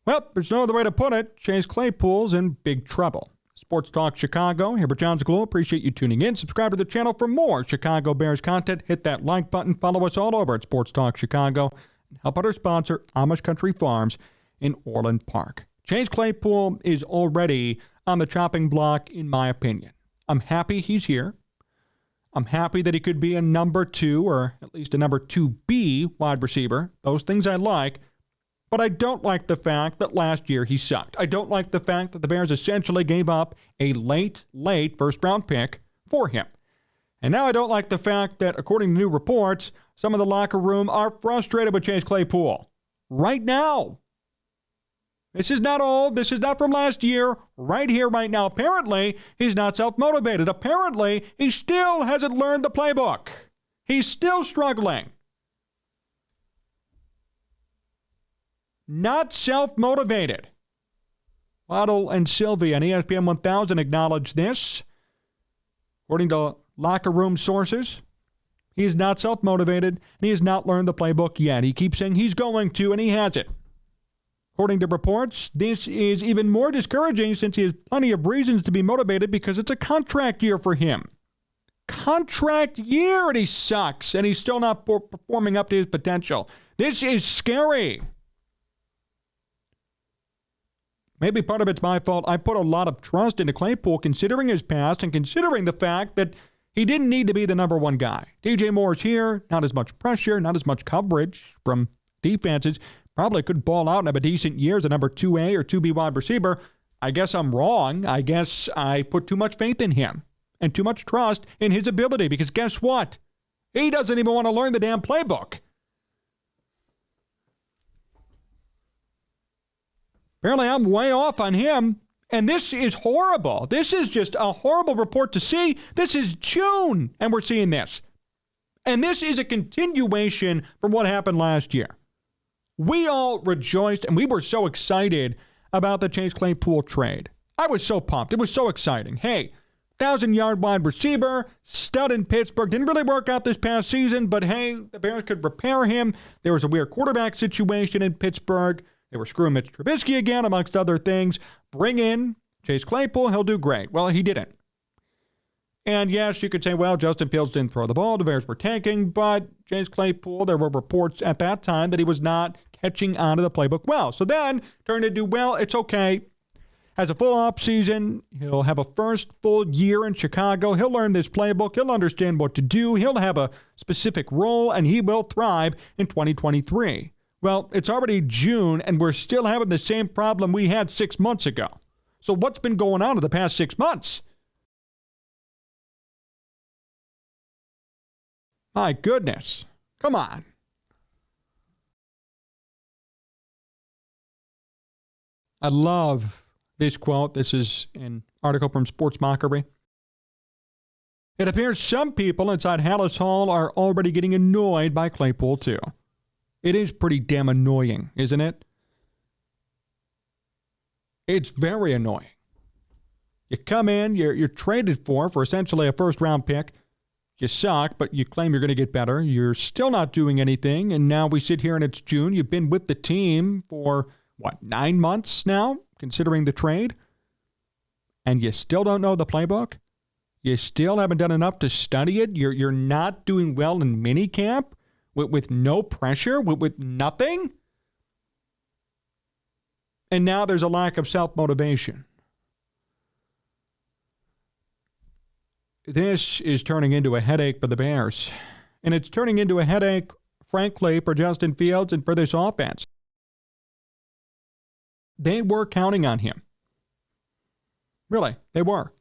Well, there's no other way to put it. Chase Claypool's in big trouble. Sports Talk Chicago, here with Jon Zaghloul. Appreciate you tuning in. Subscribe to the channel for more Chicago Bears content. Hit that like button. Follow us all over at Sports Talk Chicago. And help out our sponsor, Amish Country Farms in Orland Park. Chase Claypool is already on the chopping block, in my opinion. I'm happy he's here. I'm happy that he could be a number 2 or at least a number 2B wide receiver. Those things I like. But I don't like the fact that last year he sucked. I don't like the fact that the Bears essentially gave up a late first-round pick for him. And now I don't like the fact that, according to new reports, some of the locker room are frustrated with Chase Claypool. Right now. This is not old. This is not from last year. Right here, right now. Apparently, he's not self-motivated. Apparently, he still hasn't learned the playbook. He's still struggling. Not self-motivated. Waddle and Sylvie on ESPN 1000 acknowledged this. According to locker room sources, he is not self-motivated, and he has not learned the playbook yet. He keeps saying he's going to, and he hasn't. According to reports, this is even more discouraging since he has plenty of reasons to be motivated because it's a contract year for him. Contract year, and he sucks, and he's still not performing up to his potential. This is scary. Maybe part of it's my fault. I put a lot of trust into Claypool considering his past and considering the fact that he didn't need to be the number 1 guy. DJ Moore's here, not as much pressure, not as much coverage from defenses. Probably could ball out and have a decent year as a number 2A or 2B wide receiver. I guess I'm wrong. I guess I put too much faith in him and too much trust in his ability because guess what? He doesn't even want to learn the damn playbook. Apparently, I'm way off on him, and this is horrible. This is just a horrible report to see. This is June, and we're seeing this. And this is a continuation from what happened last year. We all rejoiced, and we were so excited about the Chase Claypool trade. I was so pumped. It was so exciting. Hey, 1,000-yard wide receiver, stud in Pittsburgh. Didn't really work out this past season, but hey, the Bears could repair him. There was a weird quarterback situation in Pittsburgh. They were screwing Mitch Trubisky again, amongst other things. Bring in Chase Claypool, he'll do great. Well, he didn't. And yes, you could say, well, Justin Fields didn't throw the ball, the Bears were tanking, but Chase Claypool, there were reports at that time that he was not catching on to the playbook well. So then, turned into, well, it's okay. Has a full off season. He'll have a first full year in Chicago. He'll learn this playbook. He'll understand what to do. He'll have a specific role, and he will thrive in 2023. Well, it's already June, and we're still having the same problem we had 6 months ago. So what's been going on in the past 6 months? My goodness. Come on. I love this quote. This is an article from Sports Mockery. It appears some people inside Hallis Hall are already getting annoyed by Claypool, too. It is pretty damn annoying, isn't it? It's very annoying. You come in, you're traded for essentially a first-round pick. You suck, but you claim you're going to get better. You're still not doing anything, and now we sit here and it's June. You've been with the team for, 9 months now, considering the trade? And you still don't know the playbook? You still haven't done enough to study it? You're not doing well in minicamp? With no pressure, with nothing? And now there's a lack of self-motivation. This is turning into a headache for the Bears. And it's turning into a headache, frankly, for Justin Fields and for this offense. They were counting on him. Really, they were.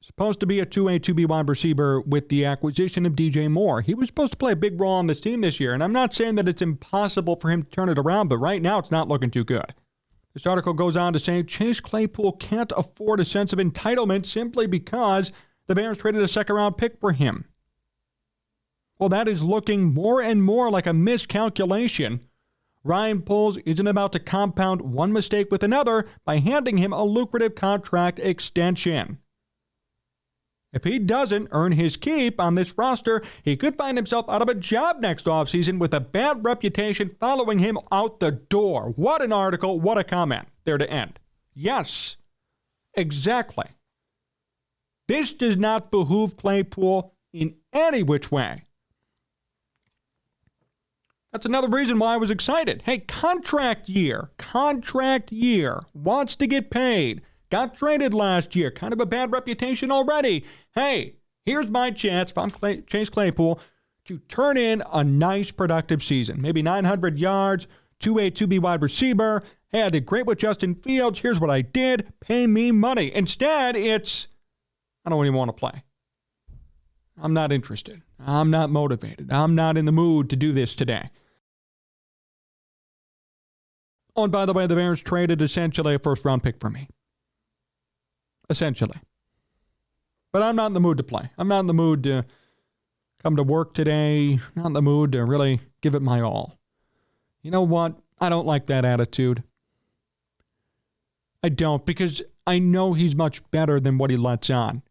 Supposed to be a 2A, 2B wide receiver with the acquisition of DJ Moore. He was supposed to play a big role on this team this year, and I'm not saying that it's impossible for him to turn it around, but right now it's not looking too good. This article goes on to say Chase Claypool can't afford a sense of entitlement simply because the Bears traded a second-round pick for him. Well, that is looking more and more like a miscalculation. Ryan Poles isn't about to compound one mistake with another by handing him a lucrative contract extension. If he doesn't earn his keep on this roster, he could find himself out of a job next offseason with a bad reputation following him out the door. What an article. What a comment there to end. Yes, exactly. This does not behoove Claypool in any which way. That's another reason why I was excited. Hey, contract year, wants to get paid. Got traded last year, kind of a bad reputation already. Hey, here's my chance, if I'm Chase Claypool, to turn in a nice productive season. Maybe 900 yards, 2A, 2B wide receiver. Hey, I did great with Justin Fields. Here's what I did. Pay me money. Instead, it's, I don't even want to play. I'm not interested. I'm not motivated. I'm not in the mood to do this today. Oh, and by the way, the Bears traded essentially a first-round pick for me. Essentially. But I'm not in the mood to play. I'm not in the mood to come to work today. Not in the mood to really give it my all. You know what? I don't like that attitude. I don't, because I know he's much better than what he lets on.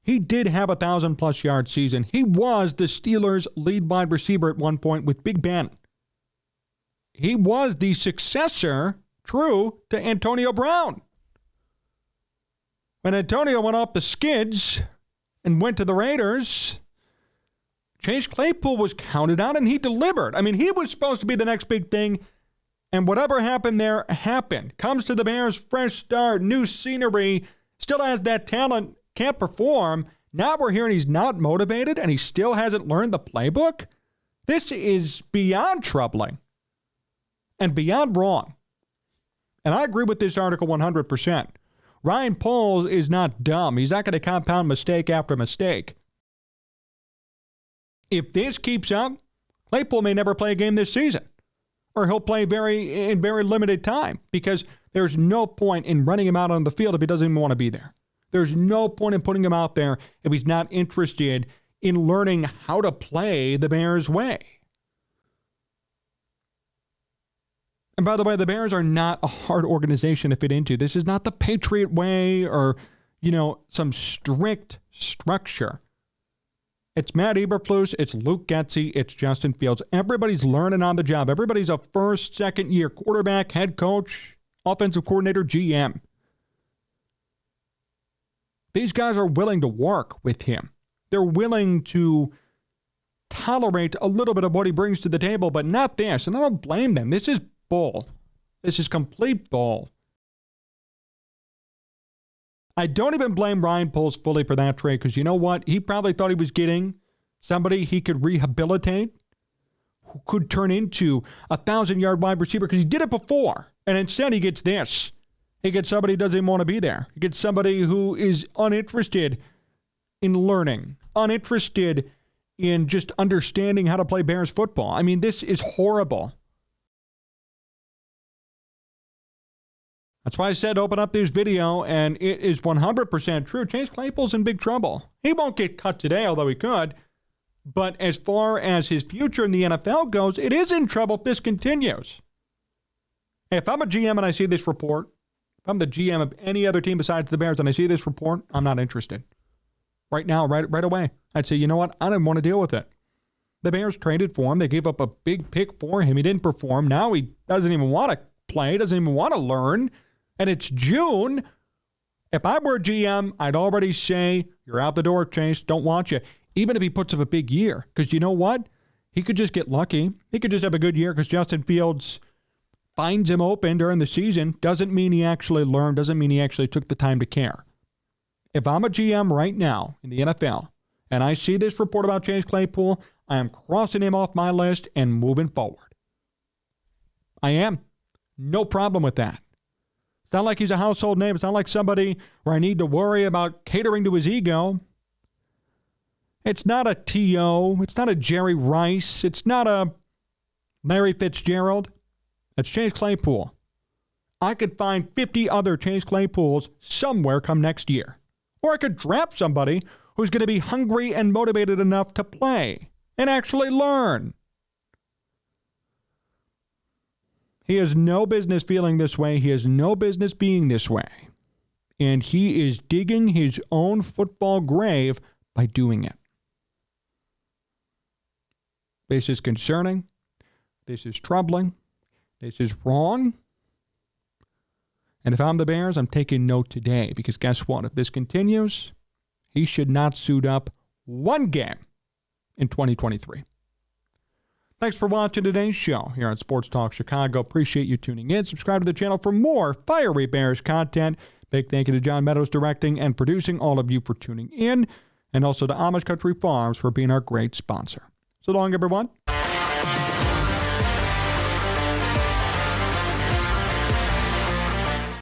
He did have a 1,000-plus yard season. He was the Steelers' lead wide receiver at one point with Big Ben. He was the successor, true, to Antonio Brown. When Antonio went off the skids and went to the Raiders, Chase Claypool was counted on and he delivered. I mean, he was supposed to be the next big thing, and whatever happened there happened. Comes to the Bears, fresh start, new scenery, still has that talent, can't perform. Now we're hearing he's not motivated and he still hasn't learned the playbook. This is beyond troubling and beyond wrong. And I agree with this article 100%. Ryan Poles is not dumb. He's not going to compound mistake after mistake. If this keeps up, Claypool may never play a game this season. Or he'll play in very limited time, because there's no point in running him out on the field if he doesn't even want to be there. There's no point in putting him out there if he's not interested in learning how to play the Bears' way. And by the way, the Bears are not a hard organization to fit into. This is not the Patriot way or, some strict structure. It's Matt Eberflus, it's Luke Getsy, it's Justin Fields. Everybody's learning on the job. Everybody's a first, second year quarterback, head coach, offensive coordinator, GM. These guys are willing to work with him. They're willing to tolerate a little bit of what he brings to the table, but not this. And I don't blame them. This is bull. This is complete bull. I don't even blame Ryan Poles fully for that trade, because you know what? He probably thought he was getting somebody he could rehabilitate, who could turn into a 1,000-yard wide receiver, because he did it before. And instead he gets this. He gets somebody who doesn't even want to be there. He gets somebody who is uninterested in learning, uninterested in just understanding how to play Bears football. I mean, this is horrible. That's why I said open up this video, and it is 100% true. Chase Claypool's in big trouble. He won't get cut today, although he could. But as far as his future in the NFL goes, it is in trouble if this continues. If I'm a GM and I see this report, if I'm the GM of any other team besides the Bears and I see this report, I'm not interested. Right now, right away, I'd say, you know what? I don't want to deal with it. The Bears traded for him. They gave up a big pick for him. He didn't perform. Now he doesn't even want to play, doesn't even want to learn. And it's June. If I were a GM, I'd already say, you're out the door, Chase. Don't want you. Even if he puts up a big year. Because you know what? He could just get lucky. He could just have a good year because Justin Fields finds him open during the season. Doesn't mean he actually learned. Doesn't mean he actually took the time to care. If I'm a GM right now in the NFL and I see this report about Chase Claypool, I am crossing him off my list and moving forward. I am. No problem with that. It's not like he's a household name. It's not like somebody where I need to worry about catering to his ego. It's not a T.O. It's not a Jerry Rice. It's not a Larry Fitzgerald. It's Chase Claypool. I could find 50 other Chase Claypools somewhere come next year. Or I could draft somebody who's going to be hungry and motivated enough to play and actually learn. He has no business feeling this way. He has no business being this way. And he is digging his own football grave by doing it. This is concerning. This is troubling. This is wrong. And if I'm the Bears, I'm taking note today because guess what? If this continues, he should not suit up one game in 2023. Thanks for watching today's show here on Sports Talk Chicago. Appreciate you tuning in. Subscribe to the channel for more fiery Bears content. Big thank you to John Meadows directing and producing, all of you for tuning in, and also to Amish Country Farms for being our great sponsor. So long, everyone.